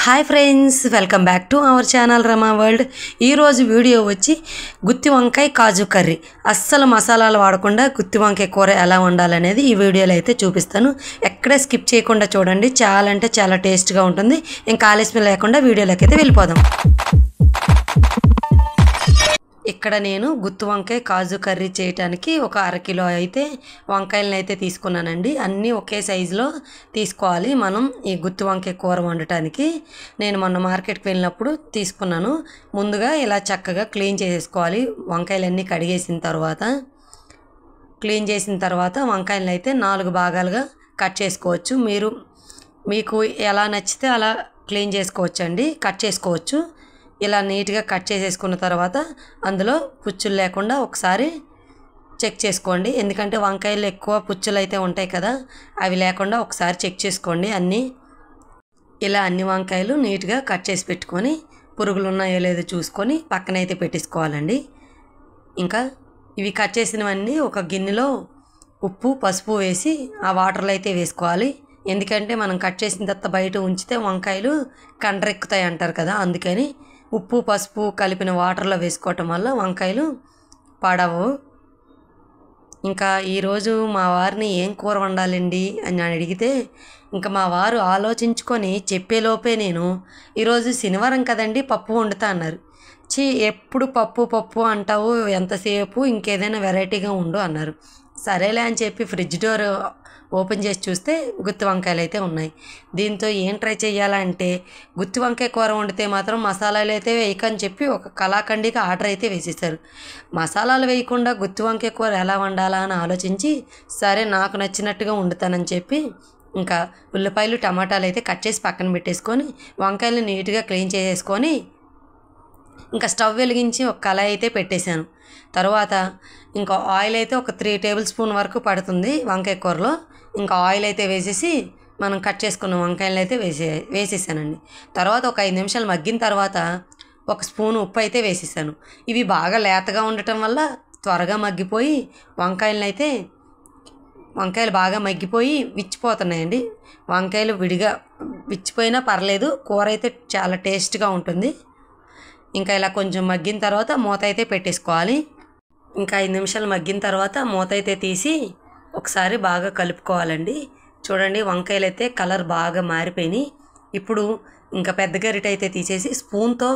Hi friends, welcome back to our channel Rama world. ఈరోజు video వచ్చి గుత్తి వంకాయ కాజు curry. అస్సలు మసాలాలు వాడకుండా గుత్తి వంకాయ కూర ఎలా వండాలనేది ఈ వీడియోలో అయితే చూపిస్తాను. ఎక్కడే స్కిప్ చేయకుండా చూడండి, చాలా అంటే చాలా టేస్ట్గా ఉంటుంది. ఇంకా ఆలస్యం లేకుండా వీడియోలోకి అయితే వెళ్ళిపోదాం. ఇక్కడ నేను గుత్తి వంకాయ కాజు కర్రీ చేయడానికి ఒక అరకిలో అయితే వంకాయలను అయితే తీసుకున్నానండి. అన్నీ ఒకే సైజులో తీసుకోవాలి మనం ఈ గుత్తి వంకాయ కూర వండటానికి. నేను మొన్న మార్కెట్కి వెళ్ళినప్పుడు తీసుకున్నాను. ముందుగా ఇలా చక్కగా క్లీన్ చేసేసుకోవాలి. వంకాయలన్నీ కడిగేసిన తర్వాత వంకాయలను అయితే 4 భాగాలుగా కట్ చేసుకోవచ్చు. మీకు ఎలా నచ్చితే అలా క్లీన్ చేసుకోవచ్చు అండి, కట్ చేసుకోవచ్చు. ఇలా నీట్గా కట్ చేసేసుకున్న తర్వాత అందులో పుచ్చులు లేకుండా ఒకసారి చెక్ చేసుకోండి. ఎందుకంటే వంకాయలు ఎక్కువ పుచ్చులు అయితే ఉంటాయి కదా, అవి లేకుండా ఒకసారి చెక్ చేసుకోండి. అన్ని వంకాయలు నీట్గా కట్ చేసి పెట్టుకొని పురుగులు ఉన్నాయో లేదో చూసుకొని పక్కనైతే పెట్టేసుకోవాలండి. ఇంకా ఇవి కట్ చేసినవన్నీ ఒక గిన్నెలో ఉప్పు పసుపు వేసి ఆ వాటర్లో అయితే వేసుకోవాలి. ఎందుకంటే మనం కట్ చేసిన తర్వాత బయట ఉంచితే వంకాయలు కండ్రెక్కుతాయి అంటారు కదా, అందుకని ఉప్పు పసుపు కలిపిన వాటర్లో వేసుకోవటం వల్ల వంకాయలు పాడవు. ఇంకా ఈరోజు మా వారిని ఏం కూర వండాలండి అని అడిగితే ఇంకా మా వారు ఆలోచించుకొని చెప్పేలోపే నేను ఈరోజు శనివారం కదండి పప్పు వండుతా అన్నారు. ఎప్పుడు పప్పు అంటావు, ఎంతసేపు ఇంకేదైనా వెరైటీగా ఉండు అన్నారు. సరేలే అని చెప్పి ఫ్రిడ్జ్ డోర్ ఓపెన్ చేసి చూస్తే గుత్తి వంకాయలు అయితే ఉన్నాయి. దీంతో ఏం ట్రై చేయాలంటే గుత్తి వంకాయ కూర వండితే మాత్రం మసాలాలు అయితే వేయకని చెప్పి ఒక కళాఖండికి ఆర్డర్ అయితే వేసేసారు. మసాలాలు వేయకుండా గుత్తి వంకాయ కూర ఎలా వండాలా అని ఆలోచించి సరే నాకు నచ్చినట్టుగా వండుతానని చెప్పి ఇంకా ఉల్లిపాయలు టమాటాలు అయితే కట్ చేసి పక్కన పెట్టేసుకొని వంకాయలు నీట్గా క్లీన్ చేసేసుకొని ఇంకా స్టవ్ వెలిగించి ఒక కళాయి అయితే పెట్టేశాను. తర్వాత ఇంకా ఆయిల్ అయితే ఒక 3 టేబుల్ స్పూన్ వరకు పడుతుంది వంకాయ కూరలో. ఇంకా ఆయిల్ అయితే వేసేసి మనం కట్ చేసుకున్న వంకాయలు అయితే వేసేసానండి. తర్వాత ఒక 5 నిమిషాలు మగ్గిన తర్వాత 1 స్పూన్ ఉప్పు అయితే వేసేసాను. ఇవి బాగా లేతగా ఉండటం వల్ల త్వరగా మగ్గిపోయి వంకాయలు బాగా మగ్గిపోయి విచ్చిపోతున్నాయండి. వంకాయలు విడిగా విచ్చిపోయినా పర్లేదు, కూర అయితే చాలా టేస్ట్గా ఉంటుంది. ఇంకా ఇలా కొంచెం మగ్గిన తర్వాత మూత అయితే పెట్టేసుకోవాలి. ఇంకా 5 నిమిషాలు మగ్గిన తర్వాత మూత అయితే తీసి ఒకసారి బాగా కలుపుకోవాలండి. చూడండి వంకాయలు అయితే కలర్ బాగా మారిపోయినాయి. ఇప్పుడు ఇంకా పెద్ద గరిటె అయితే తీసేసి స్పూన్తో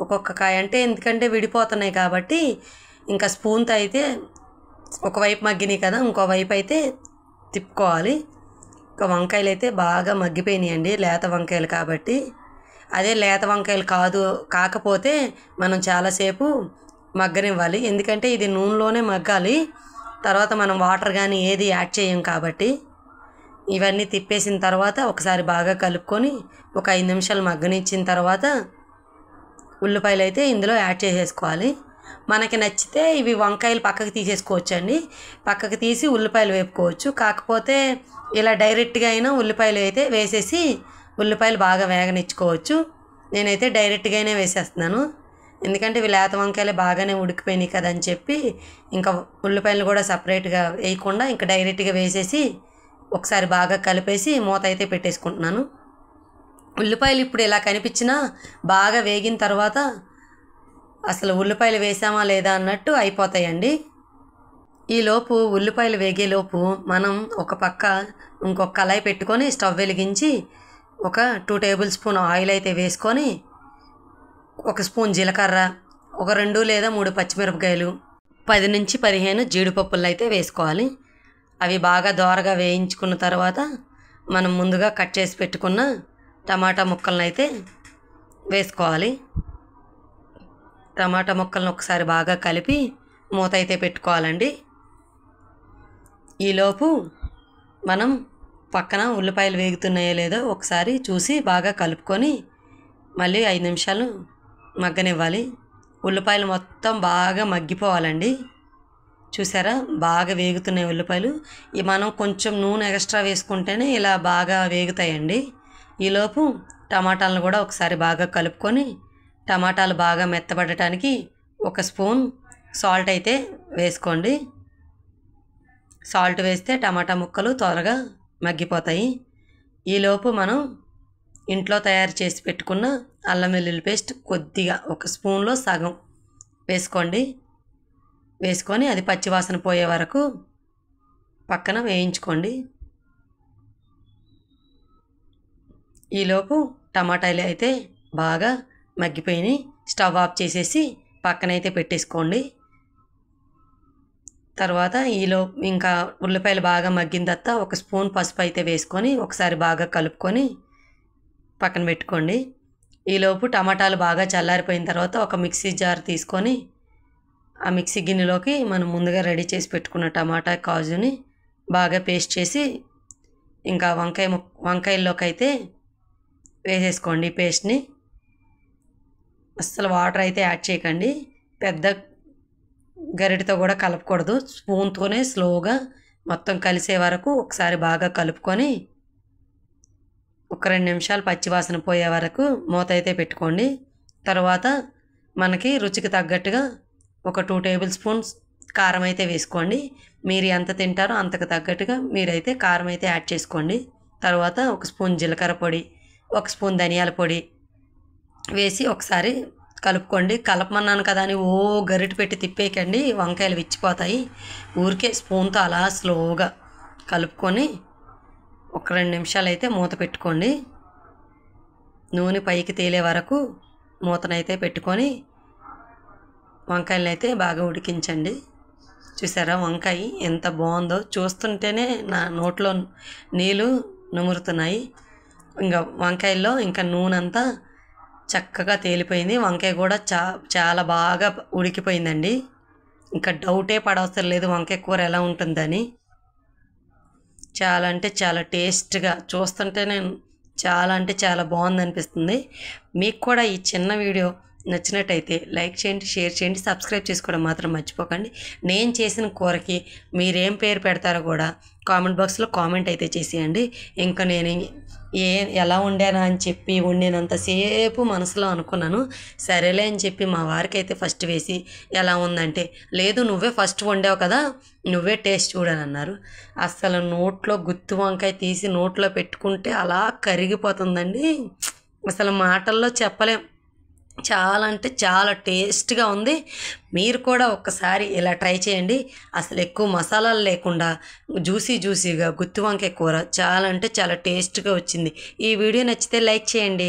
ఒక్కొక్క కాయ, అంటే ఎందుకంటే విడిపోతున్నాయి కాబట్టి ఇంకా స్పూన్తో అయితే ఒకవైపు మగ్గినాయి కదా, ఇంకోవైపు అయితే తిప్పుకోవాలి. ఇంకా వంకాయలు అయితే బాగా మగ్గిపోయినాయండి, లేత వంకాయలు కాబట్టి. అదే లేత వంకాయలు కాకపోతే మనం చాలాసేపు మగ్గనివ్వాలి. ఎందుకంటే ఇది నూనెలోనే మగ్గాలి, తర్వాత మనం వాటర్ కానీ ఏది యాడ్ చేయం కాబట్టి. ఇవన్నీ తిప్పేసిన తర్వాత ఒకసారి బాగా కలుపుకొని ఒక 5 నిమిషాలు మగ్గనిచ్చిన తర్వాత ఉల్లిపాయలు అయితే ఇందులో యాడ్ చేసేసుకోవాలి. మనకి నచ్చితే ఇవి వంకాయలు పక్కకు తీసేసుకోవచ్చండి, పక్కకు తీసి ఉల్లిపాయలు వేపుకోవచ్చు. కాకపోతే ఇలా డైరెక్ట్గా అయినా ఉల్లిపాయలు అయితే వేసేసి ఉల్లిపాయలు బాగా వేగనిచ్చుకోవచ్చు. నేనైతే డైరెక్ట్గానే వేసేస్తున్నాను, ఎందుకంటే ఇవి లేత వంకాయలు బాగానే ఉడికిపోయినాయి కదా అని చెప్పి ఇంకా ఉల్లిపాయలు కూడా సపరేట్గా వేయకుండా ఇంకా డైరెక్ట్గా వేసేసి ఒకసారి బాగా కలిపేసి మూత అయితే పెట్టేసుకుంటున్నాను. ఉల్లిపాయలు ఇప్పుడు ఇలా కనిపించినా బాగా వేగిన తర్వాత అసలు ఉల్లిపాయలు వేసామా లేదా అన్నట్టు అయిపోతాయండి. ఈలోపు ఉల్లిపాయలు వేగేలోపు మనం ఒక పక్క ఇంకొక కళాయి పెట్టుకొని స్టవ్ వెలిగించి ఒక 2 టేబుల్ స్పూన్ ఆయిల్ అయితే వేసుకొని 1 స్పూన్ జీలకర్ర, ఒక 2 లేదా 3 పచ్చిమిరపకాయలు, 10 నుంచి 15 జీడిపప్పులను అయితే వేసుకోవాలి. అవి బాగా దోరగా వేయించుకున్న తర్వాత మనం ముందుగా కట్ చేసి పెట్టుకున్న టమాటా ముక్కలను అయితే వేసుకోవాలి. టమాటా ముక్కలను ఒకసారి బాగా కలిపి మూత అయితే పెట్టుకోవాలండి. ఈలోపు మనం పక్కన ఉల్లిపాయలు వేగుతున్నాయో లేదో ఒకసారి చూసి బాగా కలుపుకొని మళ్ళీ 5 నిమిషాలు మగ్గనివ్వాలి. ఉల్లిపాయలు మొత్తం బాగా మగ్గిపోవాలండి. చూసారా బాగా వేగుతున్నాయి ఉల్లిపాయలు. మనం కొంచెం నూనె ఎక్స్ట్రా వేసుకుంటేనే ఇలా బాగా వేగుతాయండి. ఈలోపు టమాటాలను కూడా ఒకసారి బాగా కలుపుకొని టమాటాలు బాగా మెత్తబడటానికి 1 స్పూన్ సాల్ట్ అయితే వేసుకోండి. సాల్ట్ వేస్తే టమాటా ముక్కలు త్వరగా మగ్గిపోతాయి. ఈలోపు మనం ఇంట్లో తయారు చేసి పెట్టుకున్న అల్లం వెల్లుల్లి పేస్ట్ కొద్దిగా ఒక స్పూన్లో సగం వేసుకోండి. వేసుకొని అది పచ్చివాసన పోయే వరకు పక్కన వేయించుకోండి. ఈలోపు టమాటాలు అయితే బాగా మగ్గిపోయినాయి. స్టవ్ ఆఫ్ చేసేసి పక్కనైతే పెట్టేసుకోండి. తర్వాత ఇంకా ఉల్లిపాయలు బాగా మగ్గిన తర్వాత ఒక స్పూన్ పసుపు అయితే వేసుకొని ఒకసారి బాగా కలుపుకొని పక్కన పెట్టుకోండి. ఈలోపు టమాటాలు బాగా చల్లారిపోయిన తర్వాత ఒక మిక్సీ జార్ తీసుకొని ఆ మిక్సీ గిన్నెలోకి మనం ముందుగా రెడీ చేసి పెట్టుకున్న టమాటా కాజుని బాగా పేస్ట్ చేసి ఇంకా వంకాయల్లోకి అయితే వేసేసుకోండి. పేస్ట్ని అస్సలు వాటర్ అయితే యాడ్ చేయకండి. పెద్ద గరిటెతో కూడా కలపకూడదు. స్పూన్తోనే స్లోగా మొత్తం కలిసే వరకు ఒకసారి బాగా కలుపుకొని ఒక 2 నిమిషాలు పచ్చివాసన పోయే వరకు మూత అయితే పెట్టుకోండి. తర్వాత మనకి రుచికి తగ్గట్టుగా ఒక 2 టేబుల్ స్పూన్స్ కారం అయితే వేసుకోండి. మీరు ఎంత తింటారో అంతకు తగ్గట్టుగా మీరైతే కారం అయితే యాడ్ చేసుకోండి. తర్వాత ఒక స్పూన్ జీలకర్ర పొడి, ఒక స్పూన్ ధనియాల పొడి వేసి ఒకసారి కలుపుకోండి. కలపమన్నాను కదా అని గరిటె పెట్టి తిప్పేయకండి, వంకాయలు విచ్చిపోతాయి. ఊరికే స్పూన్తో అలా స్లోగా కలుపుకొని ఒక 2 నిమిషాలు అయితే మూత పెట్టుకోండి. నూనె పైకి తేలే వరకు మూతనైతే పెట్టుకొని వంకాయలను అయితే బాగా ఉడికించండి. చూసారా వంకాయ ఎంత బాగుందో, చూస్తుంటేనే నా నోట్లో నీళ్ళు నుమురుతున్నాయి. ఇంకా వంకాయల్లో ఇంకా నూనె అంతా చక్కగా తేలిపోయింది. వంకాయ కూడా చాలా బాగా ఉడికిపోయిందండి. ఇంకా డౌటే పడవసరం లేదు వంకాయ కూర ఎలా ఉంటుందని. చాలా అంటే చాలా టేస్ట్గా, చూస్తుంటేనే చాలా అంటే చాలా బాగుంది అనిపిస్తుంది. మీకు కూడా ఈ చిన్న వీడియో నచ్చినట్టయితే లైక్ చేయండి, షేర్ చేయండి, సబ్స్క్రైబ్ చేసుకోవడం మాత్రం మర్చిపోకండి. నేను చేసిన కూరకి మీరేం పేరు పెడతారో కూడా కామెంట్ బాక్స్లో కామెంట్ అయితే చేసేయండి. ఇంకా నేను ఎలా వండానా అని చెప్పి వండినంతసేపు మనసులో అనుకున్నాను. సరేలే అని చెప్పి మా వారికి అయితే ఫస్ట్ వేసి ఎలా ఉందంటే, లేదు నువ్వే ఫస్ట్ వండావు కదా, నువ్వే టేస్ట్ చూడని అన్నారు. అసలు నోట్లో గుత్తి వంకాయ తీసి నోట్లో పెట్టుకుంటే అలా కరిగిపోతుందండి. అసలు మాటల్లో చెప్పలేం. చాలా అంటే చాలా టేస్ట్గా ఉంది. మీరు కూడా ఒక్కసారి ఇలా ట్రై చేయండి. అసలు ఎక్కువ మసాలాలు లేకుండా జ్యూసీగా గుత్తి వంకాయ కూర చాలా అంటే చాలా టేస్ట్గా వచ్చింది. ఈ వీడియో నచ్చితే లైక్ చేయండి.